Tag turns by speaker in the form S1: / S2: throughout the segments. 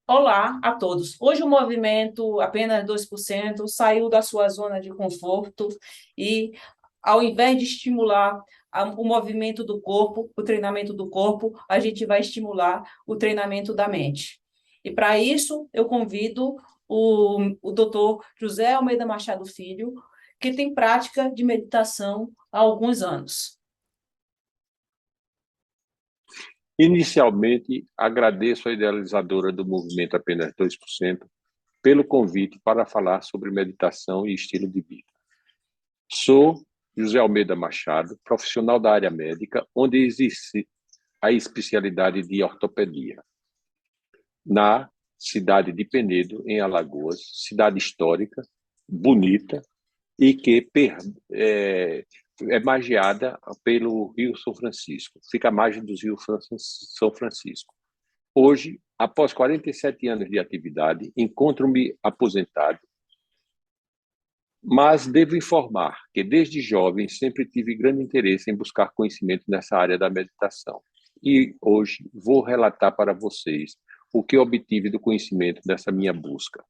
S1: Olá a todos. Hoje o movimento apenas 2% saiu da sua zona de conforto e, ao invés de estimular o movimento do corpo, o treinamento do corpo, a gente vai estimular o treinamento da mente. E para isso, eu convido o doutor José Almeida Machado Filho, que tem prática de meditação há alguns anos.
S2: Inicialmente, agradeço à idealizadora do movimento Apenas 2% pelo convite para falar sobre meditação e estilo de vida. Sou José Almeida Machado, profissional da área médica, onde existe a especialidade de ortopedia, na cidade de Penedo, em Alagoas, cidade histórica, bonita, e que é margeada pelo Rio São Francisco, fica à margem do Rio São Francisco. Hoje, após 47 anos de atividade, encontro-me aposentado, mas devo informar que desde jovem sempre tive grande interesse em buscar conhecimento nessa área da meditação. E hoje vou relatar para vocês o que obtive do conhecimento dessa minha busca.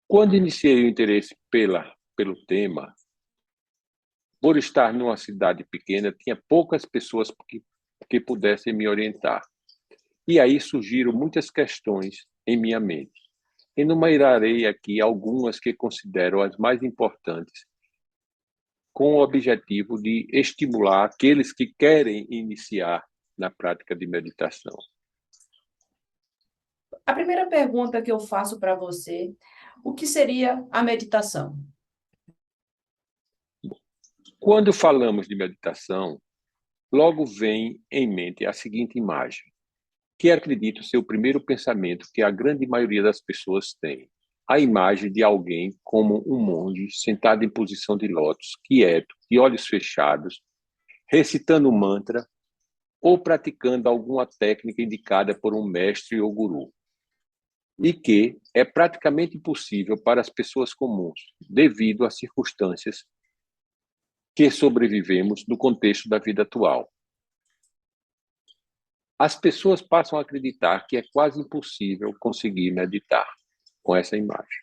S2: Quando iniciei o interesse pelo tema, por estar numa cidade pequena, tinha poucas pessoas que pudessem me orientar. E aí surgiram muitas questões em minha mente. Enumerarei aqui algumas que considero as mais importantes, com o objetivo de estimular aqueles que querem iniciar na prática de meditação.
S1: A primeira pergunta que eu faço para você, o que seria a meditação?
S2: Quando falamos de meditação, logo vem em mente a seguinte imagem, que acredito ser o primeiro pensamento que a grande maioria das pessoas tem. A imagem de alguém como um monge sentado em posição de lótus, quieto, de olhos fechados, recitando um mantra ou praticando alguma técnica indicada por um mestre ou guru. E que é praticamente impossível para as pessoas comuns, devido às circunstâncias que sobrevivemos no contexto da vida atual. As pessoas passam a acreditar que é quase impossível conseguir meditar com essa imagem.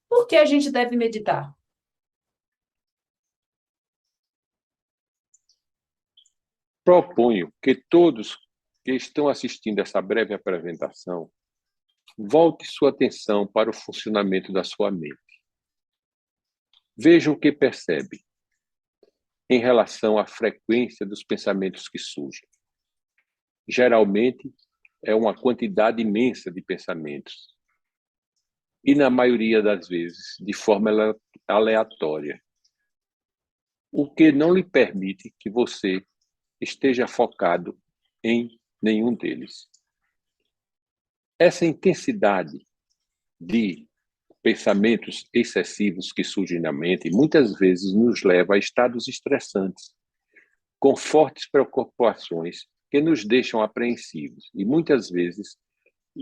S1: Por que a gente deve meditar?
S2: Proponho que todos que estão assistindo essa breve apresentação volte sua atenção para o funcionamento da sua mente. Veja o que percebe em relação à frequência dos pensamentos que surgem. Geralmente, é uma quantidade imensa de pensamentos, e na maioria das vezes, de forma aleatória, o que não lhe permite que você esteja focado em nenhum deles. Essa intensidade de pensamentos excessivos que surgem na mente muitas vezes nos leva a estados estressantes, com fortes preocupações que nos deixam apreensivos e muitas vezes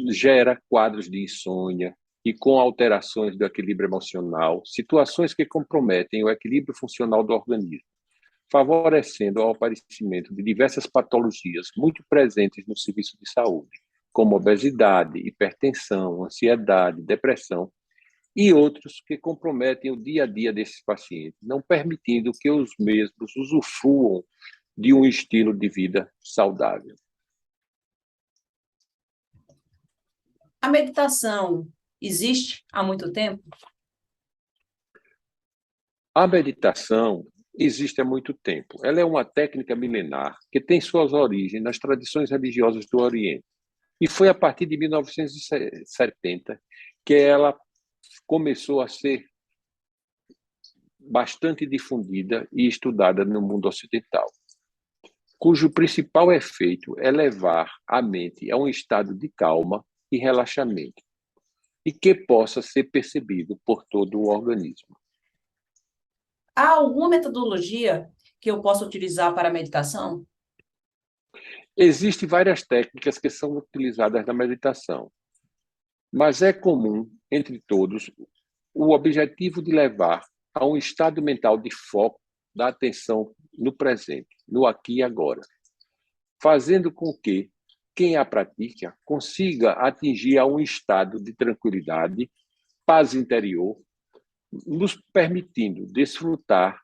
S2: gera quadros de insônia e com alterações do equilíbrio emocional, situações que comprometem o equilíbrio funcional do organismo, favorecendo o aparecimento de diversas patologias muito presentes no serviço de saúde, como obesidade, hipertensão, ansiedade, depressão e outros que comprometem o dia a dia desses pacientes, não permitindo que os mesmos usufruam de um estilo de vida saudável.
S1: A meditação existe há muito tempo?
S2: A meditação existe há muito tempo. Ela é uma técnica milenar que tem suas origens nas tradições religiosas do Oriente. E foi a partir de 1970 que ela começou a ser bastante difundida e estudada no mundo ocidental, cujo principal efeito é levar a mente a um estado de calma e relaxamento, e que possa ser percebido por todo o organismo.
S1: Há alguma metodologia que eu possa utilizar para a meditação?
S2: Existem várias técnicas que são utilizadas na meditação, mas é comum, entre todos, o objetivo de levar a um estado mental de foco da atenção no presente, no aqui e agora. fazendo com que quem a pratica consiga atingir a um estado de tranquilidade, paz interior, nos permitindo desfrutar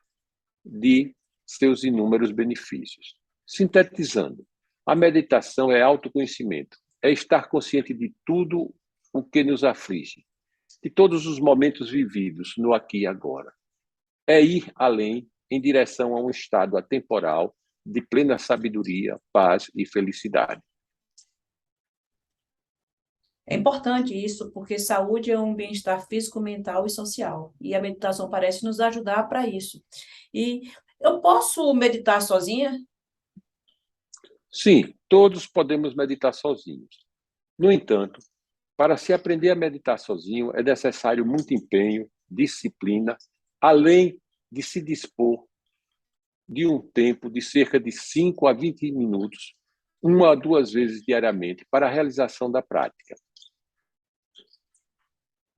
S2: de seus inúmeros benefícios. Sintetizando, a meditação é autoconhecimento, é estar consciente de tudo o que nos aflige, de todos os momentos vividos no aqui e agora. É ir além em direção a um estado atemporal de plena sabedoria, paz e felicidade.
S1: É importante isso, porque saúde é um bem-estar físico, mental e social. E a meditação parece nos ajudar para isso. E eu posso meditar sozinha?
S2: Sim, todos podemos meditar sozinhos. No entanto, para se aprender a meditar sozinho, é necessário muito empenho, disciplina, além de se dispor de um tempo de cerca de 5 a 20 minutos, uma ou duas vezes diariamente, para a realização da prática.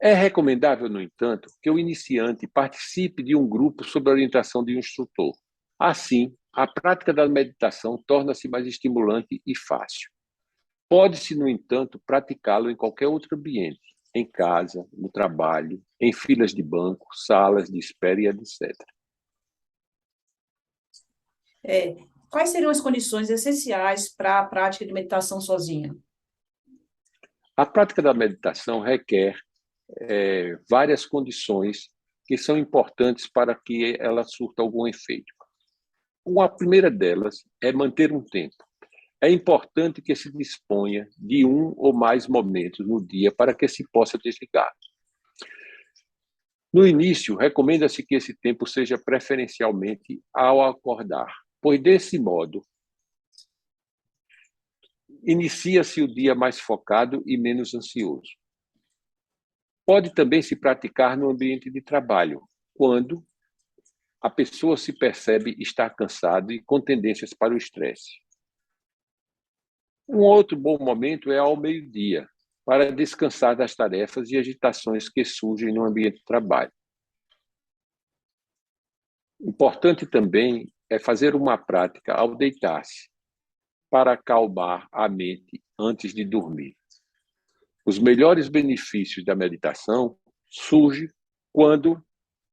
S2: É recomendável, no entanto, que o iniciante participe de um grupo sob a orientação de um instrutor. Assim, a prática da meditação torna-se mais estimulante e fácil. Pode-se, no entanto, praticá-lo em qualquer outro ambiente, em casa, no trabalho, em filas de banco, salas de espera e etc.
S1: É, quais seriam as condições essenciais para a prática de meditação sozinha?
S2: A prática da meditação requer várias condições que são importantes para que ela surta algum efeito. Uma primeira delas é manter um tempo. É importante que se disponha de um ou mais momentos no dia para que se possa desligar. No início, recomenda-se que esse tempo seja preferencialmente ao acordar, pois desse modo inicia-se o dia mais focado e menos ansioso. Pode também se praticar no ambiente de trabalho, quando a pessoa se percebe estar cansado e com tendências para o estresse. Um outro bom momento é ao meio-dia, para descansar das tarefas e agitações que surgem no ambiente de trabalho. Importante também é fazer uma prática ao deitar-se, para acalmar a mente antes de dormir. Os melhores benefícios da meditação surgem quando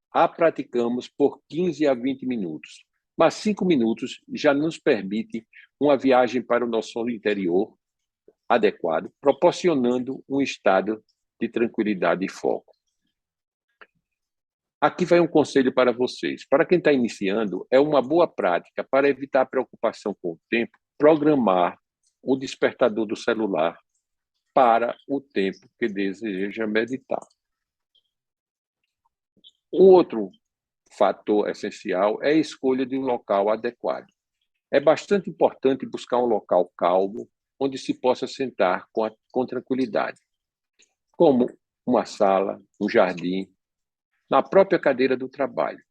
S2: a praticamos por 15 a 20 minutos, mas 5 minutos já nos permite uma viagem para o nosso interior adequado, proporcionando um estado de tranquilidade e foco. Aqui vai um conselho para vocês. Para quem está iniciando, é uma boa prática para evitar a preocupação com o tempo, programar o despertador do celular para o tempo que deseja meditar. Um outro fator essencial é a escolha de um local adequado. É bastante importante buscar um local calmo, onde se possa sentar com tranquilidade, como uma sala, um jardim, na própria cadeira do trabalho.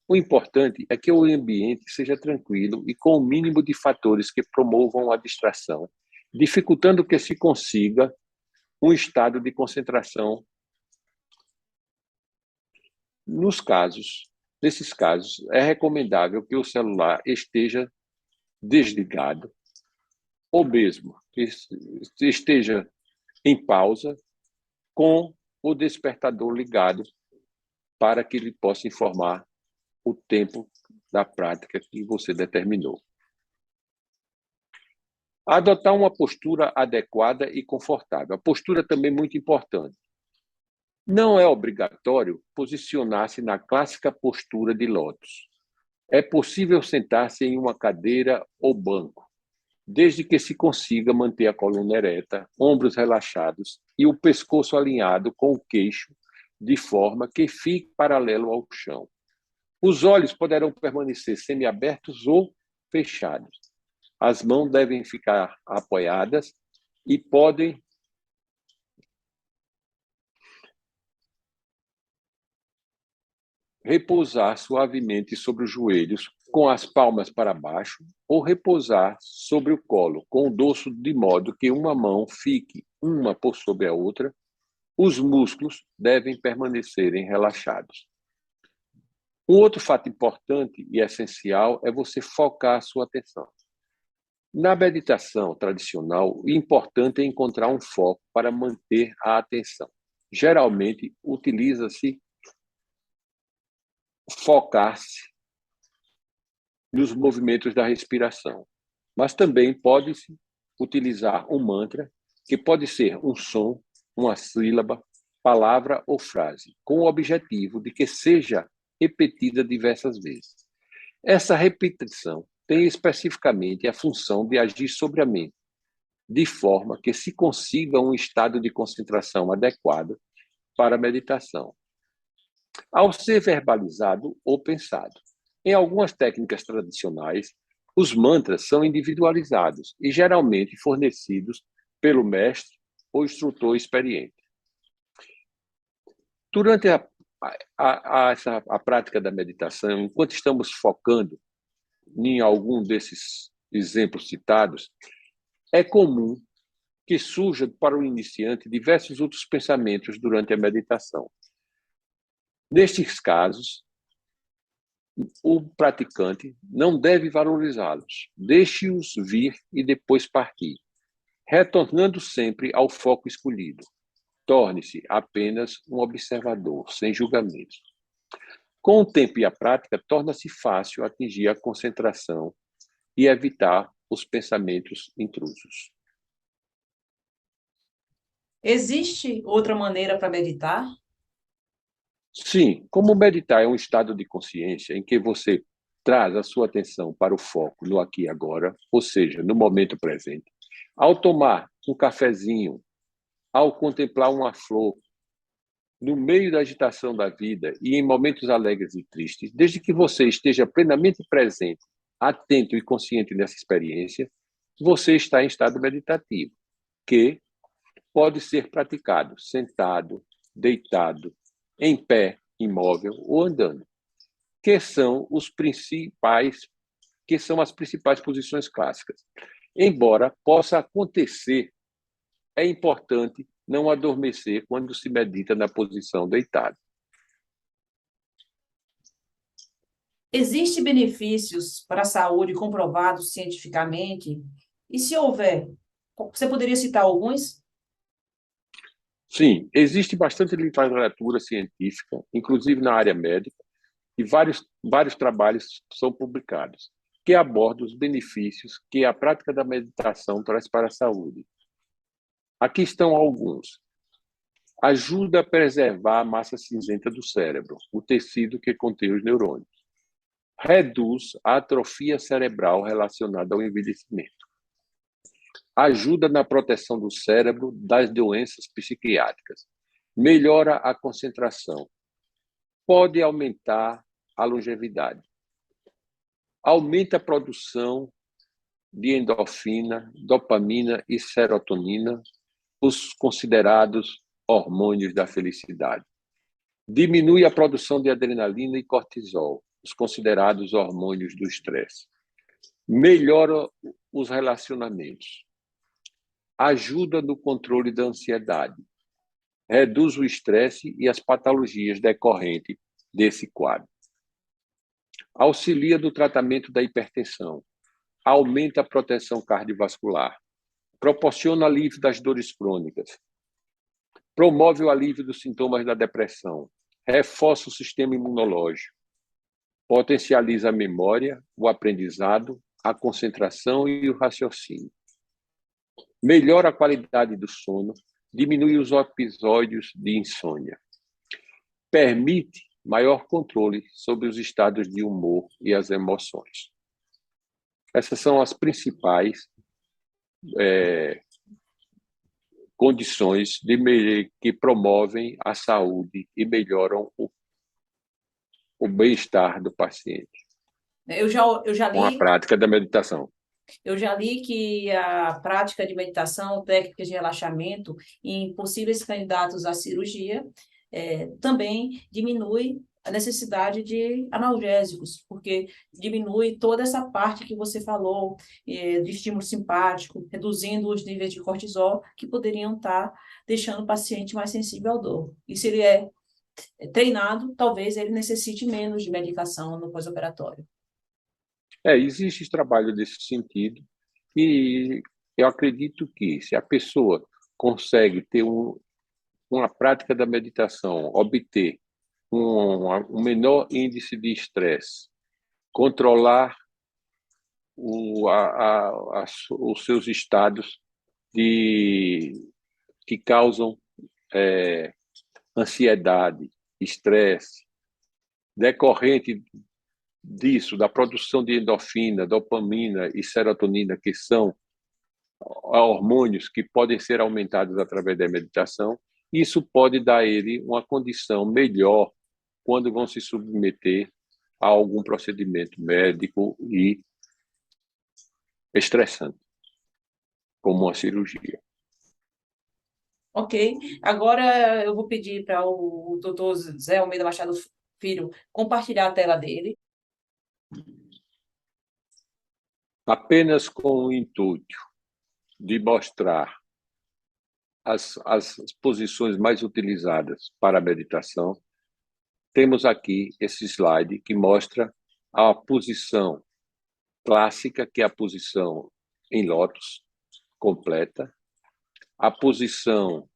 S2: O importante é que o ambiente seja tranquilo e com o mínimo de fatores que promovam a distração, dificultando que se consiga um estado de concentração. Nesses casos, é recomendável que o celular esteja desligado, ou mesmo que esteja em pausa, com o despertador ligado, para que ele possa informar o tempo da prática que você determinou. Adotar uma postura adequada e confortável. A postura também é muito importante. Não é obrigatório posicionar-se na clássica postura de lótus. É possível sentar-se em uma cadeira ou banco, desde que se consiga manter a coluna ereta, ombros relaxados e o pescoço alinhado com o queixo, de forma que fique paralelo ao chão. Os olhos poderão permanecer semiabertos ou fechados. As mãos devem ficar apoiadas e podem repousar suavemente sobre os joelhos, com as palmas para baixo, ou repousar sobre o colo, com o dorso, de modo que uma mão fique uma por sobre a outra. Os músculos devem permanecerem relaxados. Um outro fato importante e essencial é você focar a sua atenção. Na meditação tradicional, o importante é encontrar um foco para manter a atenção. Geralmente, utiliza-se focar-se nos movimentos da respiração, mas também pode-se utilizar um mantra, que pode ser um som, uma sílaba, palavra ou frase, com o objetivo de que seja repetida diversas vezes. Essa repetição tem especificamente a função de agir sobre a mente, de forma que se consiga um estado de concentração adequado para a meditação, ao ser verbalizado ou pensado. Em algumas técnicas tradicionais, os mantras são individualizados e geralmente fornecidos pelo mestre ou instrutor experiente. Durante a prática da meditação, enquanto estamos focando em algum desses exemplos citados, é comum que surjam para o iniciante diversos outros pensamentos durante a meditação. Nestes casos, o praticante não deve valorizá-los, deixe-os vir e depois partir, retornando sempre ao foco escolhido. Torne-se apenas um observador, sem julgamentos. Com o tempo e a prática, torna-se fácil atingir a concentração e evitar os pensamentos intrusos.
S1: Existe outra maneira para meditar?
S2: Sim, como meditar é um estado de consciência em que você traz a sua atenção para o foco no aqui e agora, ou seja, no momento presente. Ao tomar um cafezinho, ao contemplar uma flor, no meio da agitação da vida e em momentos alegres e tristes, desde que você esteja plenamente presente, atento e consciente nessa experiência, você está em estado meditativo, que pode ser praticado sentado, deitado, em pé, imóvel ou andando, que são as principais posições clássicas. Embora possa acontecer, é importante não adormecer quando se medita na posição deitada.
S1: Existem benefícios para a saúde comprovados cientificamente? E se houver, você poderia citar alguns?
S2: Sim, existe bastante literatura científica, inclusive na área médica, e vários trabalhos são publicados, que abordam os benefícios que a prática da meditação traz para a saúde. Aqui estão alguns. Ajuda a preservar a massa cinzenta do cérebro, o tecido que contém os neurônios. Reduz a atrofia cerebral relacionada ao envelhecimento. Ajuda na proteção do cérebro das doenças psiquiátricas. Melhora a concentração. Pode aumentar a longevidade. Aumenta a produção de endorfina, dopamina e serotonina, os considerados hormônios da felicidade. Diminui a produção de adrenalina e cortisol, os considerados hormônios do estresse. Melhora os relacionamentos. Ajuda no controle da ansiedade. Reduz o estresse e as patologias decorrentes desse quadro. Auxilia no tratamento da hipertensão. Aumenta a proteção cardiovascular. Proporciona alívio das dores crônicas. Promove o alívio dos sintomas da depressão. Reforça o sistema imunológico. Potencializa a memória, o aprendizado, a concentração e o raciocínio. Melhora a qualidade do sono, diminui os episódios de insônia. Permite maior controle sobre os estados de humor e as emoções. Essas são as principais condições que promovem a saúde e melhoram o bem-estar do paciente
S1: Eu já
S2: com a
S1: li,
S2: prática da meditação.
S1: eu já li que a prática de meditação, técnicas de relaxamento em possíveis candidatos à cirurgia, também diminui a necessidade de analgésicos, porque diminui toda essa parte que você falou, de estímulo simpático, reduzindo os níveis de cortisol, que poderiam estar deixando o paciente mais sensível à dor. E se ele é treinado, talvez ele necessite menos de medicação no pós-operatório.
S2: Existe trabalho nesse sentido, E eu acredito que se a pessoa consegue ter uma prática da meditação, obter um menor índice de estresse, controlar os seus estados que causam ansiedade, estresse, decorrente disso, da produção de endorfina, dopamina e serotonina, que são hormônios que podem ser aumentados através da meditação, isso pode dar a ele uma condição melhor quando vão se submeter a algum procedimento médico e estressante, como uma cirurgia.
S1: Ok. Agora eu vou pedir para o doutor Zé Almeida Machado Filho compartilhar a tela dele.
S2: Apenas com o intuito de mostrar as posições mais utilizadas para a meditação, temos aqui esse slide que mostra a posição clássica, que é a posição em lótus completa, a posição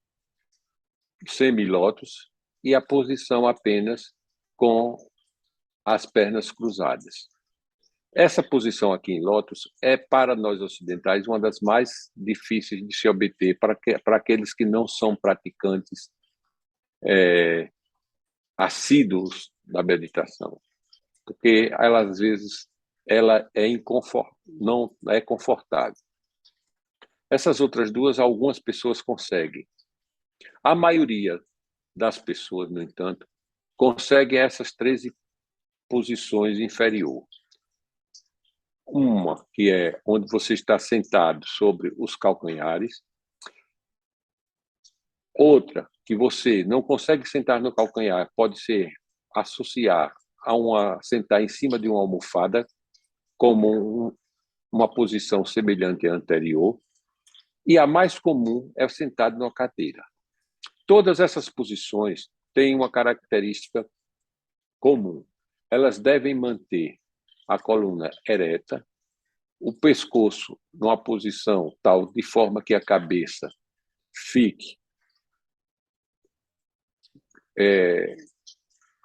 S2: semilótus e a posição apenas com as pernas cruzadas. Essa posição aqui em lótus é, para nós ocidentais, uma das mais difíceis de se obter para aqueles que não são praticantes assíduos da meditação, porque ela, às vezes, ela não é confortável. Essas outras duas, algumas pessoas conseguem. A maioria das pessoas, no entanto, consegue essas 13 posições inferiores. Uma, que é onde você está sentado sobre os calcanhares. Outra, que você não consegue sentar no calcanhar, pode ser associar sentar em cima de uma almofada, como uma posição semelhante à anterior. E a mais comum é sentado numa cadeira. Todas essas posições têm uma característica comum. Elas devem manter a coluna ereta, o pescoço numa posição tal de forma que a cabeça fique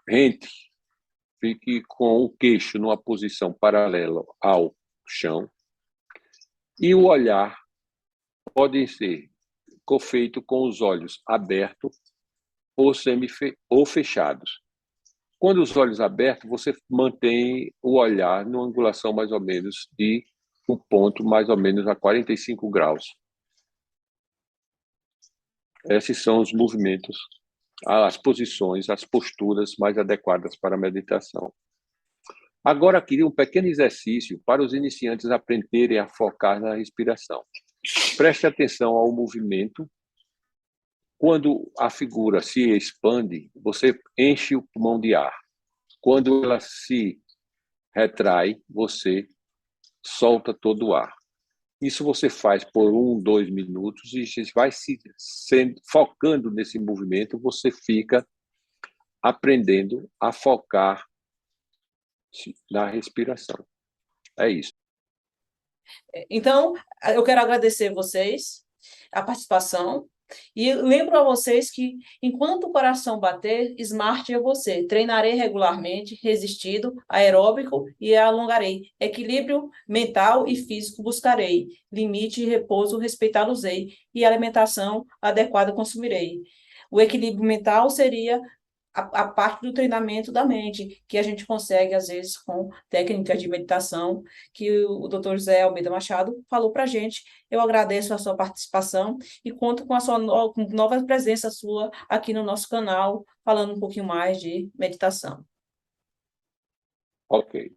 S2: rente, fique com o queixo numa posição paralela ao chão, e o olhar pode ser feito com os olhos abertos ou fechados. Quando os olhos abertos, você mantém o olhar numa angulação mais ou menos de um ponto mais ou menos a 45 graus. Esses são os movimentos, as posições, as posturas mais adequadas para a meditação. Agora, queria um pequeno exercício para os iniciantes aprenderem a focar na respiração. Preste atenção ao movimento. Quando a figura se expande, você enche o pulmão de ar. Quando ela se retrai, você solta todo o ar. Isso você faz por 1, 2 minutos e vai focando nesse movimento, você fica aprendendo a focar na respiração. É isso.
S1: Então, eu quero agradecer vocês, a participação, e lembro a vocês que, enquanto o coração bater, smart é você. Treinarei regularmente, resistido, aeróbico e alongarei. Equilíbrio mental e físico buscarei. Limite e repouso respeitá-los-ei. E alimentação adequada consumirei. O equilíbrio mental seria a parte do treinamento da mente, que a gente consegue, às vezes, com técnicas de meditação, que o Dr. José Almeida Machado falou para a gente. Eu agradeço a sua participação e conto com a sua com nova presença sua aqui no nosso canal, falando um pouquinho mais de meditação.
S2: Ok.